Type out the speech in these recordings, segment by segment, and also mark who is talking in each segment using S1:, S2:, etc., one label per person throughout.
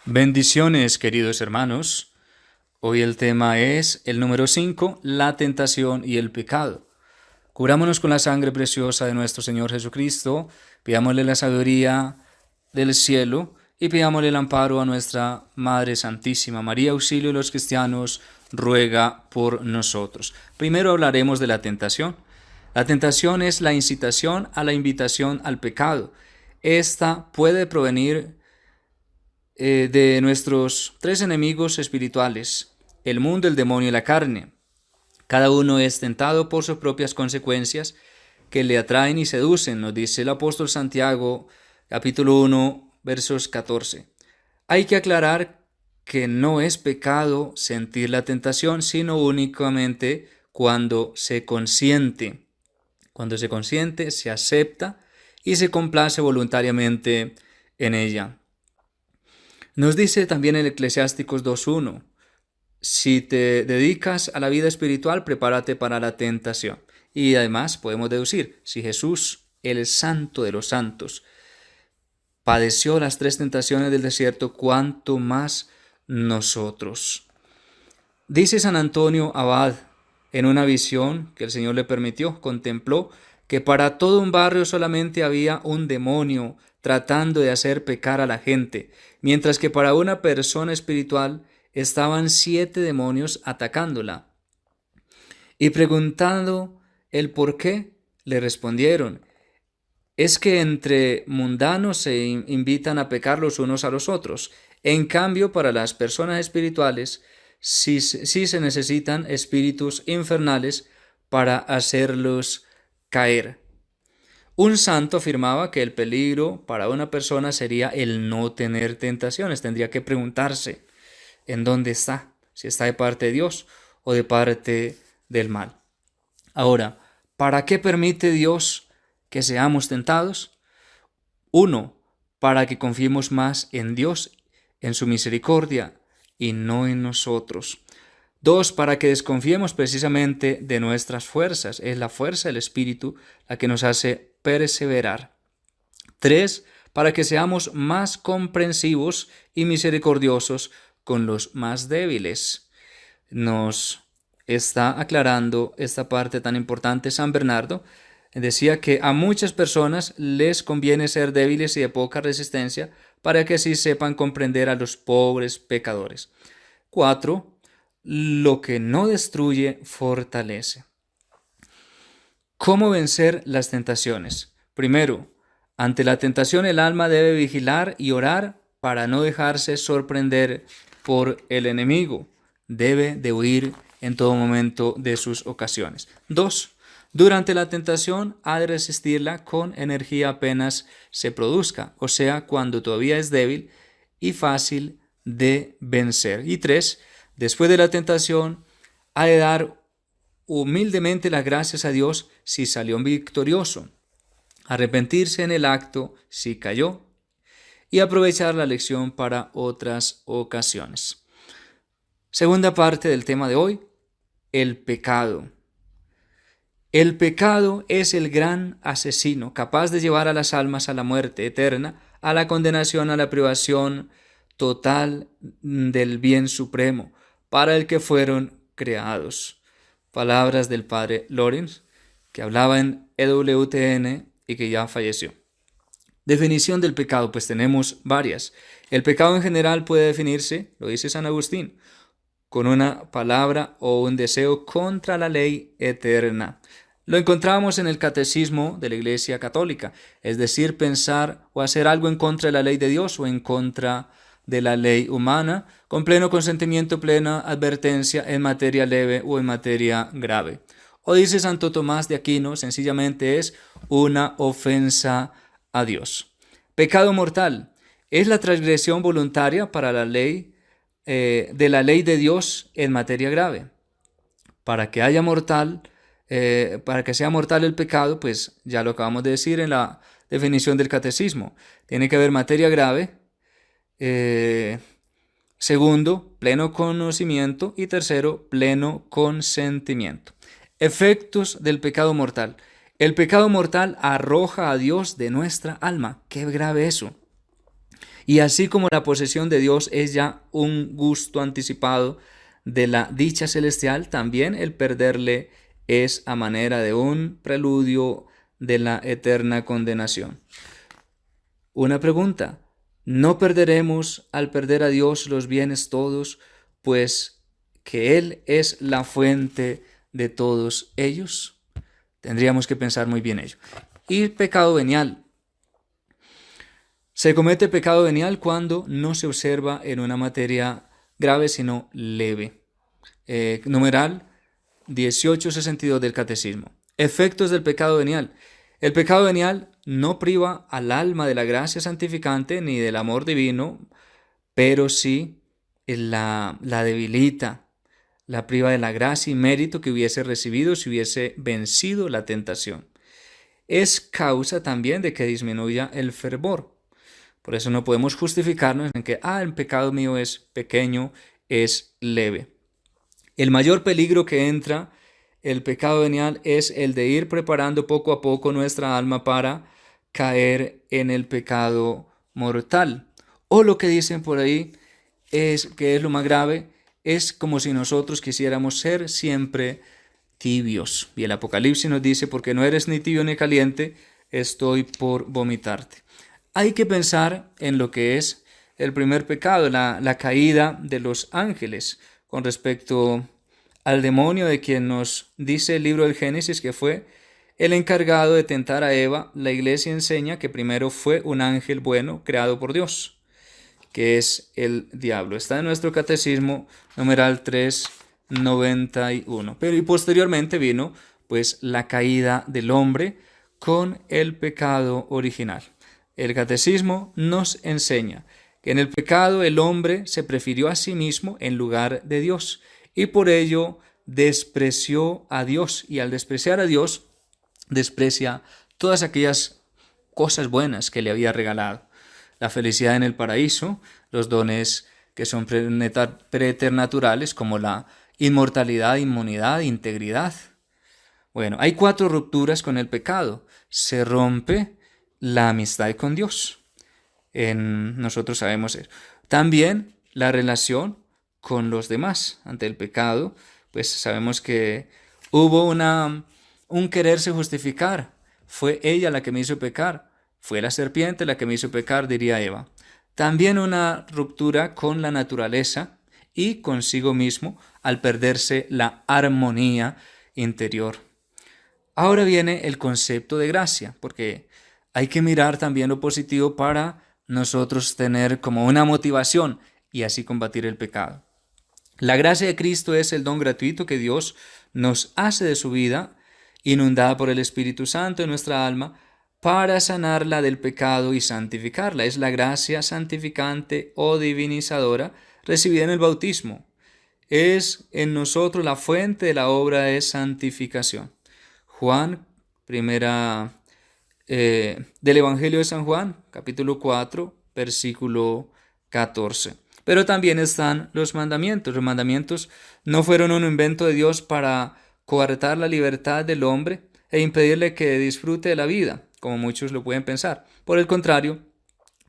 S1: Bendiciones, queridos hermanos. Hoy el tema es el número 5, la tentación y el pecado. Cubrámonos con la sangre preciosa de nuestro Señor Jesucristo, pidámosle la sabiduría del cielo y pidámosle el amparo a nuestra Madre Santísima. María, auxilio de los cristianos, ruega por nosotros. Primero hablaremos de la tentación. La tentación es la incitación a la invitación al pecado. Esta puede provenir de nuestros tres enemigos espirituales, el mundo, el demonio y la carne. Cada uno es tentado por sus propias consecuencias que le atraen y seducen, nos dice el apóstol Santiago, capítulo 1, versos 14. Hay que aclarar que no es pecado sentir la tentación, sino únicamente cuando se consiente. Cuando se consiente, se acepta y se complace voluntariamente en ella. Nos dice también en Eclesiásticos 2:1, si te dedicas a la vida espiritual, prepárate para la tentación. Y además podemos deducir, si Jesús, el santo de los santos, padeció las tres tentaciones del desierto, ¿cuánto más nosotros? Dice San Antonio Abad, en una visión que el Señor le permitió, contempló que para todo un barrio solamente había un demonio tratando de hacer pecar a la gente, mientras que para una persona espiritual estaban 7 demonios atacándola. Y preguntando el por qué, le respondieron, es que entre mundanos se invitan a pecar los unos a los otros. En cambio, para las personas espirituales, sí se necesitan espíritus infernales para hacerlos caer. Un santo afirmaba que el peligro para una persona sería el no tener tentaciones. Tendría que preguntarse en dónde está, si está de parte de Dios o de parte del mal. Ahora, ¿para qué permite Dios que seamos tentados? Uno, para que confiemos más en Dios, en su misericordia y no en nosotros. Dos, para que desconfiemos precisamente de nuestras fuerzas. Es la fuerza del Espíritu la que nos hace perseverar. Tres, para que seamos más comprensivos y misericordiosos con los más débiles. Nos está aclarando esta parte tan importante San Bernardo. Decía que a muchas personas les conviene ser débiles y de poca resistencia para que así sepan comprender a los pobres pecadores. 4. Lo que no destruye, fortalece. ¿Cómo vencer las tentaciones? Primero, ante la tentación el alma debe vigilar y orar para no dejarse sorprender por el enemigo. Debe de huir en todo momento de sus ocasiones. 2. Durante la tentación ha de resistirla con energía apenas se produzca, o sea, cuando todavía es débil y fácil de vencer. Y 3. Después de la tentación ha de dar humildemente las gracias a Dios si salió victorioso, arrepentirse en el acto si cayó y aprovechar la lección para otras ocasiones. Segunda parte del tema de hoy, el pecado. El pecado es el gran asesino, capaz de llevar a las almas a la muerte eterna, a la condenación, a la privación total del bien supremo, para el que fueron creados. Palabras del padre Lorenz, que hablaba en EWTN y que ya falleció. Definición del pecado, pues tenemos varias. El pecado en general puede definirse, lo dice San Agustín, con una palabra o un deseo contra la ley eterna. Lo encontramos en el catecismo de la Iglesia Católica, es decir, pensar o hacer algo en contra de la ley de Dios o en contra de la ley humana, con pleno consentimiento, plena advertencia en materia leve o en materia grave. O dice Santo Tomás de Aquino, sencillamente es una ofensa a Dios. Pecado mortal es la transgresión voluntaria para la ley de la ley de Dios en materia grave. Para que sea mortal el pecado, pues ya lo acabamos de decir en la definición del catecismo. Tiene que haber materia grave. Segundo, pleno conocimiento. Y tercero, pleno consentimiento. Efectos del pecado mortal. El pecado mortal arroja a Dios de nuestra alma. Qué grave eso. Y así como la posesión de Dios es ya un gusto anticipado de la dicha celestial, también el perderle es a manera de un preludio de la eterna condenación. Una pregunta: ¿no perderemos al perder a Dios los bienes todos, pues que Él es la fuente de todos ellos? Tendríamos que pensar muy bien ello. Y pecado venial. Se comete pecado venial cuando no se observa en una materia grave, sino leve. Numeral 1862 del Catecismo. Efectos del pecado venial. El pecado venial no priva al alma de la gracia santificante ni del amor divino, pero sí la debilita, la priva de la gracia y mérito que hubiese recibido si hubiese vencido la tentación. Es causa también de que disminuya el fervor. Por eso no podemos justificarnos en que el pecado mío es pequeño, es leve. El mayor peligro que entra el pecado venial es el de ir preparando poco a poco nuestra alma para caer en el pecado mortal. O lo que dicen por ahí es que es lo más grave, es como si nosotros quisiéramos ser siempre tibios. Y el Apocalipsis nos dice: porque no eres ni tibio ni caliente, estoy por vomitarte. Hay que pensar en lo que es el primer pecado, la caída de los ángeles, con respecto al demonio, de quien nos dice el libro del Génesis que fue el encargado de tentar a Eva. La Iglesia enseña que primero fue un ángel bueno creado por Dios, que es el diablo. Está en nuestro catecismo, numeral 391. Pero y posteriormente vino pues la caída del hombre con el pecado original. El catecismo nos enseña que en el pecado el hombre se prefirió a sí mismo en lugar de Dios y por ello despreció a Dios, y al despreciar a Dios desprecia todas aquellas cosas buenas que le había regalado: la felicidad en el paraíso, los dones que son preternaturales como la inmortalidad, inmunidad, integridad. Bueno, hay 4 rupturas con el pecado. Se rompe la amistad con Dios. Nosotros sabemos eso. También la relación con los demás. Ante el pecado, pues sabemos que hubo un quererse justificar. Fue ella la que me hizo pecar. Fue la serpiente la que me hizo pecar, diría Eva. También una ruptura con la naturaleza y consigo mismo al perderse la armonía interior. Ahora viene el concepto de gracia, porque hay que mirar también lo positivo para nosotros tener como una motivación y así combatir el pecado. La gracia de Cristo es el don gratuito que Dios nos hace de su vida, inundada por el Espíritu Santo en nuestra alma, para sanarla del pecado y santificarla. Es la gracia santificante o divinizadora recibida en el bautismo. Es en nosotros la fuente de la obra de santificación. Juan, del Evangelio de San Juan, capítulo 4, versículo 14. Pero también están los mandamientos. Los mandamientos no fueron un invento de Dios para coartar la libertad del hombre e impedirle que disfrute de la vida, como muchos lo pueden pensar. Por el contrario,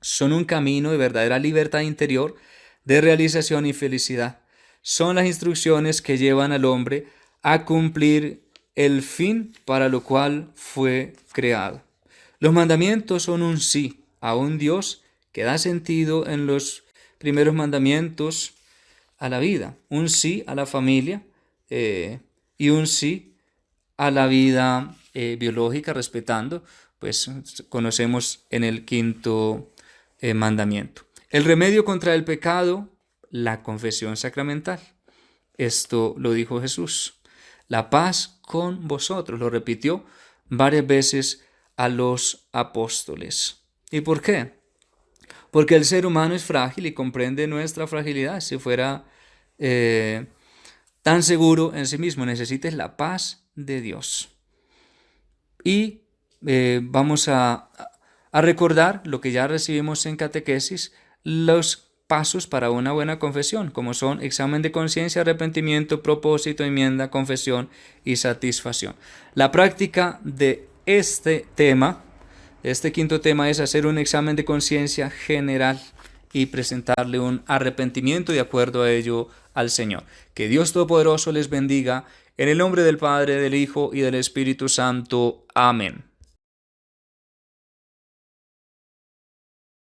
S1: son un camino de verdadera libertad interior, de realización y felicidad. Son las instrucciones que llevan al hombre a cumplir el fin para lo cual fue creado. Los mandamientos son un sí a un Dios que da sentido en los primeros mandamientos a la vida, un sí a la familia y un sí a la vida biológica, respetando, pues conocemos en el 5º mandamiento. El remedio contra el pecado, la confesión sacramental. Esto lo dijo Jesús. La paz con vosotros, lo repitió varias veces a los apóstoles. ¿Y por qué? Porque el ser humano es frágil y comprende nuestra fragilidad. Si fuera tan seguro en sí mismo, necesita la paz de Dios. Y vamos a recordar lo que ya recibimos en catequesis, los pasos para una buena confesión, como son examen de conciencia, arrepentimiento, propósito, enmienda, confesión y satisfacción. La práctica de este 5º tema, es hacer un examen de conciencia general y presentarle un arrepentimiento de acuerdo a ello al Señor. Que Dios Todopoderoso les bendiga, en el nombre del Padre, del Hijo y del Espíritu Santo. Amén.